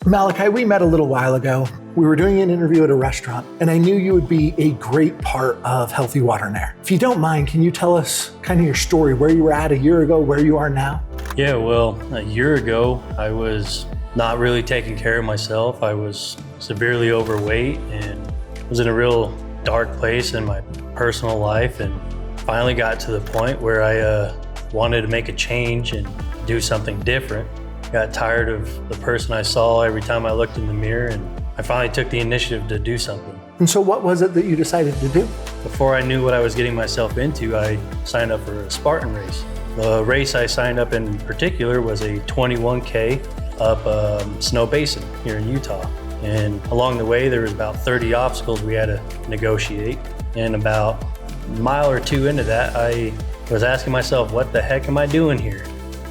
Malachi, we met a little while ago. We were doing an interview at a restaurant, and I knew you would be a great part of Healthy Water and Air. If you don't mind, can you tell us kind of your story, where you were at a year ago, where you are now? Yeah, well, a year ago, I was not really taking care of myself. I was severely overweight and was in a real dark place in my personal life, and finally got to the point where I wanted to make a change and do something different. Got tired of the person I saw every time I looked in the mirror, and I finally took the initiative to do something. And so what was it that you decided to do? Before I knew what I was getting myself into, I signed up for a Spartan race. The race I signed up in particular was a 21K up Snow Basin here in Utah. And along the way, there was about 30 obstacles we had to negotiate. And about a mile or two into that, I was asking myself, what the heck am I doing here?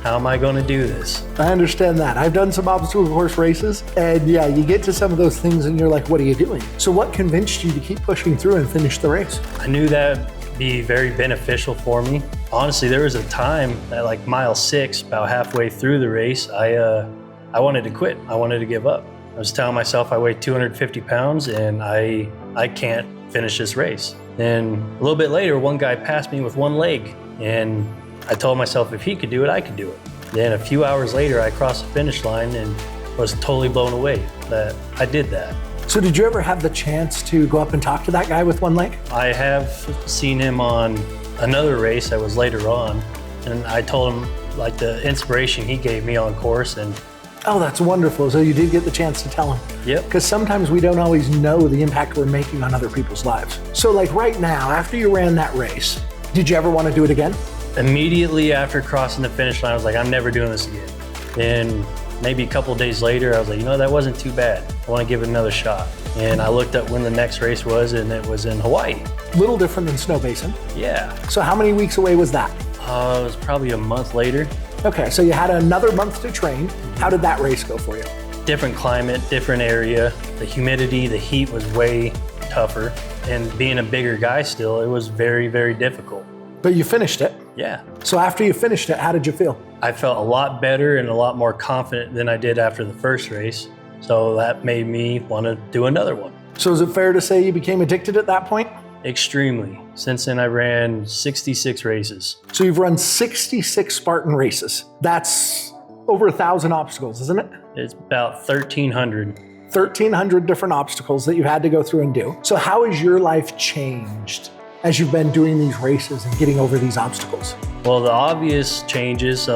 How am I going to do this? I understand that. I've done some obstacle course races, and yeah, you get to some of those things and you're like, what are you doing? So what convinced you to keep pushing through and finish the race? I knew that'd be very beneficial for me. Honestly, there was a time at like mile 6, about halfway through the race, I wanted to quit. I wanted to give up. I was telling myself I weighed 250 pounds and I can't finish this race. Then a little bit later, one guy passed me with one leg, and I told myself if he could do it, I could do it. Then a few hours later, I crossed the finish line and was totally blown away that I did that. So did you ever have the chance to go up and talk to that guy with one leg? I have seen him on another race that was later on, and I told him like the inspiration he gave me on course. And oh, that's wonderful. So you did get the chance to tell him. Yep. Because sometimes we don't always know the impact we're making on other people's lives. So like right now, after you ran that race, did you ever want to do it again? Immediately after crossing the finish line, I was like, I'm never doing this again. Then maybe a couple of days later, I was like, you know, that wasn't too bad. I want to give it another shot. And I looked up when the next race was, and it was in Hawaii. Little different than Snow Basin. Yeah. So how many weeks away was that? It was probably a month later. Okay, so you had another month to train. How did that race go for you? Different climate, different area. The humidity, the heat was way tougher. And being a bigger guy still, it was very, very difficult. But you finished it. Yeah. So after you finished it, how did you feel? I felt a lot better and a lot more confident than I did after the first race. So that made me want to do another one. So is it fair to say you became addicted at that point? Extremely. Since then, I ran 66 races. So you've run 66 Spartan races. That's over 1,000 obstacles, isn't it? It's about 1,300. 1,300 different obstacles that you had to go through and do. So how has your life changed as you've been doing these races and getting over these obstacles? Well, the obvious changes,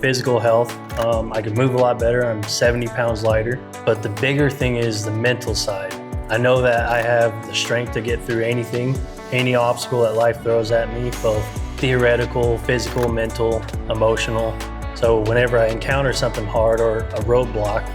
physical health. I can move a lot better. I'm 70 pounds lighter. But the bigger thing is the mental side. I know that I have the strength to get through anything, any obstacle that life throws at me, both theoretical, physical, mental, emotional. So whenever I encounter something hard or a roadblock,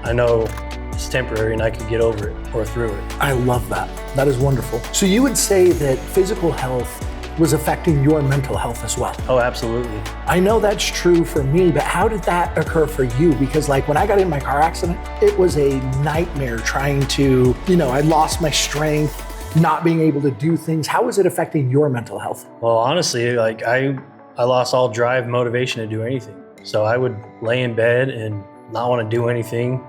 I know it's temporary and I can get over it or through it. I love that. That is wonderful. So you would say that physical health was affecting your mental health as well? Oh, absolutely. I know that's true for me, but how did that occur for you? Because like when I got in my car accident, it was a nightmare trying to, I lost my strength, not being able to do things. How was it affecting your mental health? Well, honestly, like I lost all drive, motivation to do anything. So I would lay in bed and not want to do anything.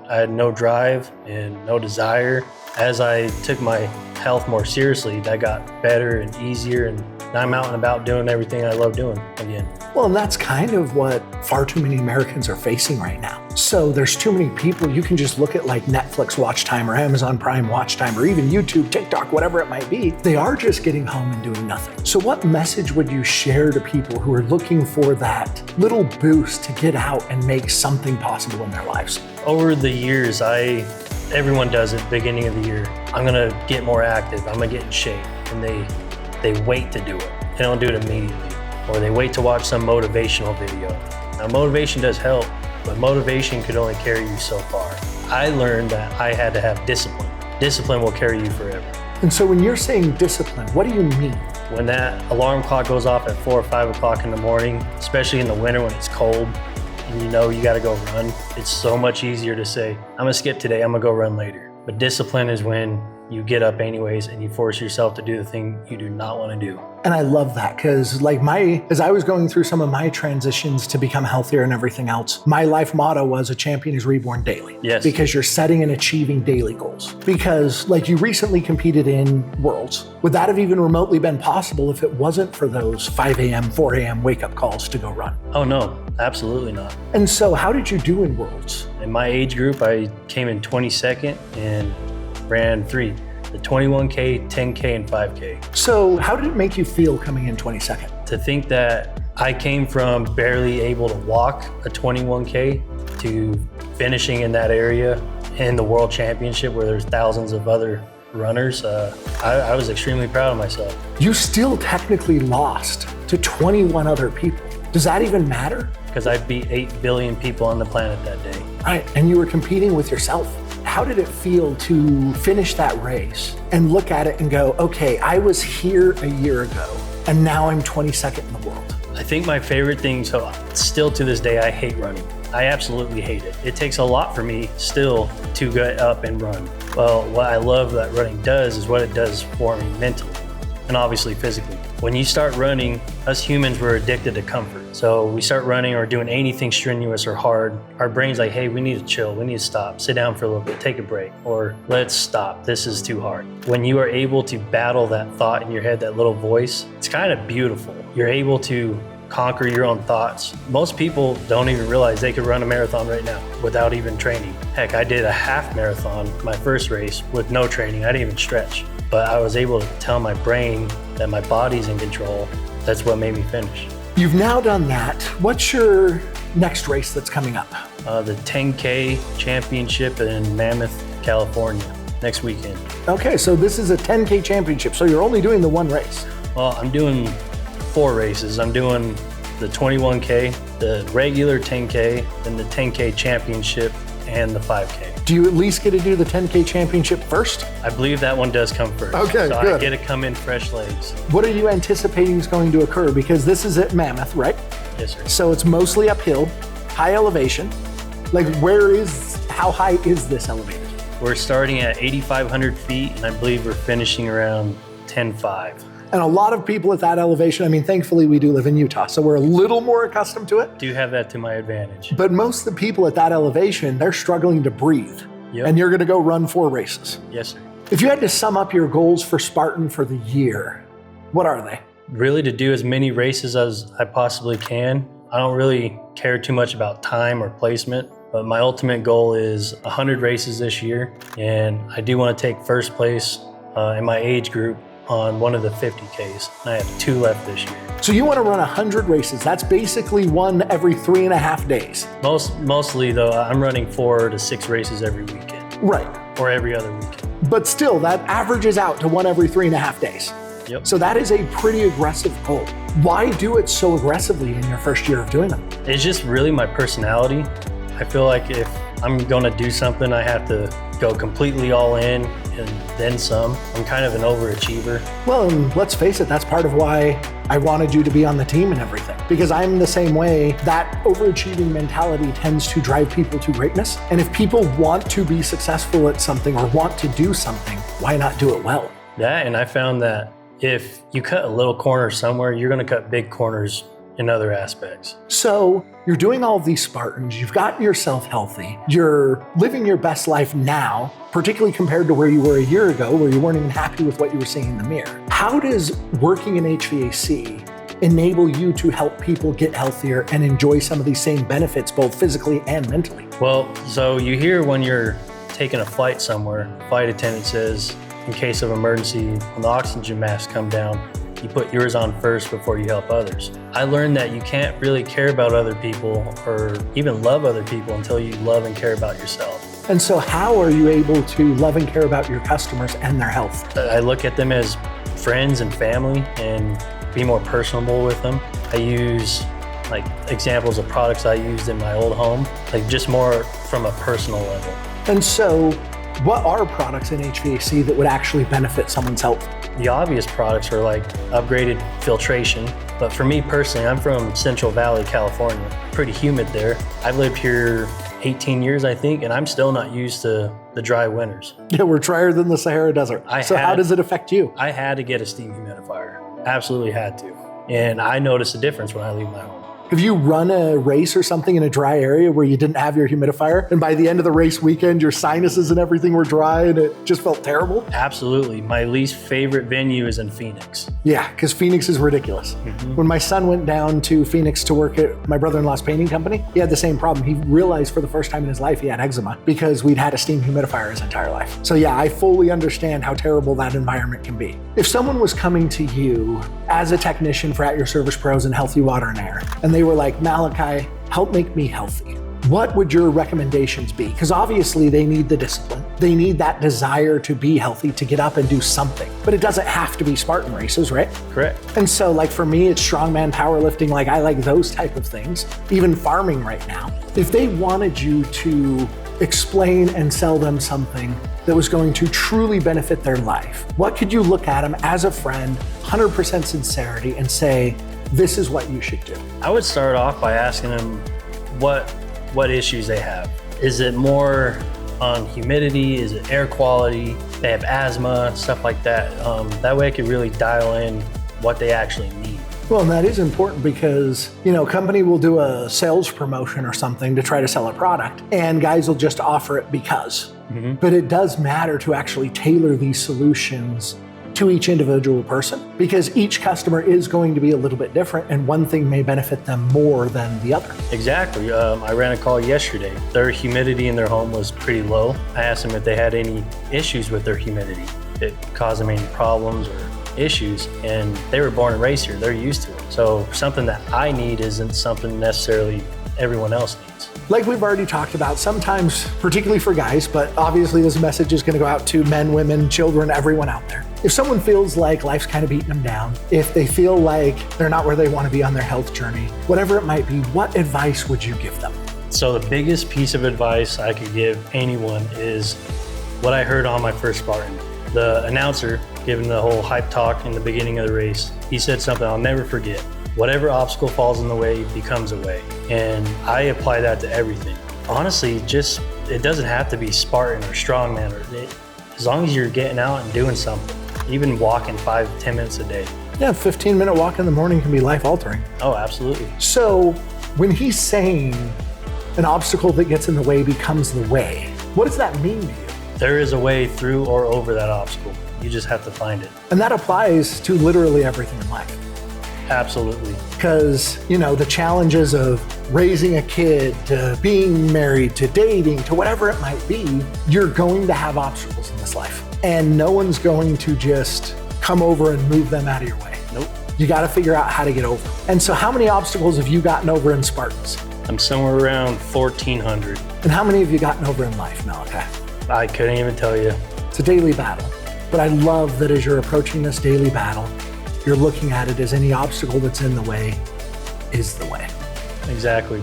I had no drive and no desire. As I took my health more seriously, that got better and easier, and now I'm out and about doing everything I love doing again. Well, and that's kind of what far too many Americans are facing right now. So there's too many people. You can just look at like Netflix watch time or Amazon Prime watch time or even YouTube, TikTok, whatever it might be. They are just getting home and doing nothing. So what message would you share to people who are looking for that little boost to get out and make something possible in their lives? Over the years, everyone does it beginning of the year. I'm gonna get more active, I'm gonna get in shape. And they wait to do it. They don't do it immediately. Or they wait to watch some motivational video. Now motivation does help, but motivation could only carry you so far. I learned that I had to have discipline. Discipline will carry you forever. And so when you're saying discipline, what do you mean? When that alarm clock goes off at 4 or 5 o'clock in the morning, especially in the winter when it's cold, and you gotta go run, it's so much easier to say, I'm gonna skip today, I'm gonna go run later. But discipline is when you get up anyways and you force yourself to do the thing you do not want to do. And I love that because as I was going through some of my transitions to become healthier and everything else, my life motto was a champion is reborn daily. Yes. Because you're setting and achieving daily goals. Because like you recently competed in Worlds. Would that have even remotely been possible if it wasn't for those 5 a.m., 4 a.m. wake up calls to go run? Oh no, absolutely not. And so how did you do in Worlds? In my age group, I came in 22nd and ran 3. The 21K, 10K, and 5K. So how did it make you feel coming in 22nd? To think that I came from barely able to walk a 21K to finishing in that area in the World Championship where there's thousands of other runners, I was extremely proud of myself. You still technically lost to 21 other people. Does that even matter? Because I beat 8 billion people on the planet that day. Right, and you were competing with yourself. How did it feel to finish that race and look at it and go, okay, I was here a year ago and now I'm 22nd in the world? I think my favorite thing, so still to this day, I hate running. I absolutely hate it. It takes a lot for me still to get up and run. Well, what I love that running does is what it does for me mentally and obviously physically. When you start running, us humans, we're addicted to comfort. So we start running or doing anything strenuous or hard, our brain's like, hey, we need to chill, we need to stop, sit down for a little bit, take a break, or let's stop, this is too hard. When you are able to battle that thought in your head, that little voice, it's kind of beautiful. You're able to conquer your own thoughts. Most people don't even realize they could run a marathon right now without even training. Heck, I did a half marathon, my first race, with no training. I didn't even stretch. But I was able to tell my brain that my body's in control. That's what made me finish. You've now done that. What's your next race that's coming up? The 10K championship in Mammoth, California, next weekend. Okay, so this is a 10K championship. So you're only doing the one race. Well, I'm doing 4 races. I'm doing the 21K, the regular 10K, then the 10K championship, and the 5K. Do you at least get to do the 10K championship first? I believe that one does come first. Okay, so good. I get to come in fresh legs. What are you anticipating is going to occur? Because this is at Mammoth, right? Yes, sir. So it's mostly uphill, high elevation. Like how high is this elevated? We're starting at 8,500 feet, and I believe we're finishing around 10.5. And a lot of people at that elevation, I mean, thankfully we do live in Utah, so we're a little more accustomed to it. Do have that to my advantage. But most of the people at that elevation, they're struggling to breathe. Yep. And you're gonna go run 4 races. Yes, sir. If you had to sum up your goals for Spartan for the year, what are they? Really to do as many races as I possibly can. I don't really care too much about time or placement, but my ultimate goal is 100 races this year. And I do want to take first place in my age group on one of the 50Ks. I have 2 left this year. So you want to run 100 races. That's basically one every 3.5 days. Mostly though, I'm running 4 to 6 races every weekend. Right. Or every other weekend. But still, that averages out to one every 3.5 days. Yep. So that is a pretty aggressive goal. Why do it so aggressively in your first year of doing them? It's just really my personality. I feel like if I'm gonna do something, I have to go completely all in and then some. I'm kind of an overachiever. Well, and let's face it, that's part of why I wanted you to be on the team and everything. Because I'm the same way. That overachieving mentality tends to drive people to greatness. And if people want to be successful at something or want to do something, why not do it well? That, and I found that if you cut a little corner somewhere, you're gonna cut big corners in other aspects. So you're doing all of these Spartans, you've gotten yourself healthy, you're living your best life now, particularly compared to where you were a year ago, where you weren't even happy with what you were seeing in the mirror. How does working in HVAC enable you to help people get healthier and enjoy some of these same benefits, both physically and mentally? Well, so you hear when you're taking a flight somewhere, flight attendant says, in case of emergency, when the oxygen masks come down, you put yours on first before you help others. I learned that you can't really care about other people or even love other people until you love and care about yourself. And so how are you able to love and care about your customers and their health? I look at them as friends and family and be more personable with them. I use like examples of products I used in my old home, like just more from a personal level. And so what are products in HVAC that would actually benefit someone's health? The obvious products are like upgraded filtration, but for me personally, I'm from Central Valley, California. Pretty humid there. I've lived here 18 years, I think, and I'm still not used to the dry winters. Yeah, we're drier than the Sahara Desert. How does it affect you? I had to get a steam humidifier. Absolutely had to. And I noticed a difference when I leave my home. Have you run a race or something in a dry area where you didn't have your humidifier, and by the end of the race weekend, your sinuses and everything were dry and it just felt terrible? Absolutely. My least favorite venue is in Phoenix. Yeah, because Phoenix is ridiculous. Mm-hmm. When my son went down to Phoenix to work at my brother-in-law's painting company, he had the same problem. He realized for the first time in his life he had eczema because we'd had a steam humidifier his entire life. So yeah, I fully understand how terrible that environment can be. If someone was coming to you as a technician for At Your Service Pros and Healthy Water and Air, and they were like, Malachi, help make me healthy, what would your recommendations be? Because obviously they need the discipline. They need that desire to be healthy, to get up and do something. But it doesn't have to be Spartan races, right? Correct. And so like for me, it's strongman powerlifting. Like I like those type of things, even farming right now. If they wanted you to explain and sell them something that was going to truly benefit their life, what could you look at them as a friend, 100% sincerity, and say, this is what you should do? I would start off by asking them what issues they have. Is it more on humidity? Is it air quality? They have asthma, stuff like that. That way I could really dial in what they actually need. Well, and that is important because, a company will do a sales promotion or something to try to sell a product, and guys will just offer it because. Mm-hmm. But it does matter to actually tailor these solutions to each individual person, because each customer is going to be a little bit different, and one thing may benefit them more than the other. Exactly. I ran a call yesterday. Their humidity in their home was pretty low. I asked them if they had any issues with their humidity, if it caused them any problems or issues, and they were born and raised here. They're used to it. So something that I need isn't something necessarily everyone else needs. Like we've already talked about, sometimes, particularly for guys, but obviously this message is going to go out to men, women, children, everyone out there. If someone feels like life's kind of beating them down, if they feel like they're not where they want to be on their health journey, whatever it might be, what advice would you give them? So the biggest piece of advice I could give anyone is what I heard on my first Spartan. The announcer giving the whole hype talk in the beginning of the race, he said something I'll never forget. Whatever obstacle falls in the way becomes a way. And I apply that to everything. Honestly, it doesn't have to be Spartan or strongman, as long as you're getting out and doing something, even walking 5-10 minutes a day. Yeah, 15-minute walk in the morning can be life-altering. Oh, absolutely. So when he's saying an obstacle that gets in the way becomes the way, what does that mean to you? There is a way through or over that obstacle. You just have to find it. And that applies to literally everything in life. Absolutely. Because, the challenges of raising a kid, to being married, to dating, to whatever it might be, you're going to have obstacles in this life. And no one's going to just come over and move them out of your way. Nope. You got to figure out how to get over. And so how many obstacles have you gotten over in Spartans? I'm somewhere around 1,400. And how many have you gotten over in life, Malachi? I couldn't even tell you. It's a daily battle. But I love that as you're approaching this daily battle, you're looking at it as any obstacle that's in the way is the way. Exactly.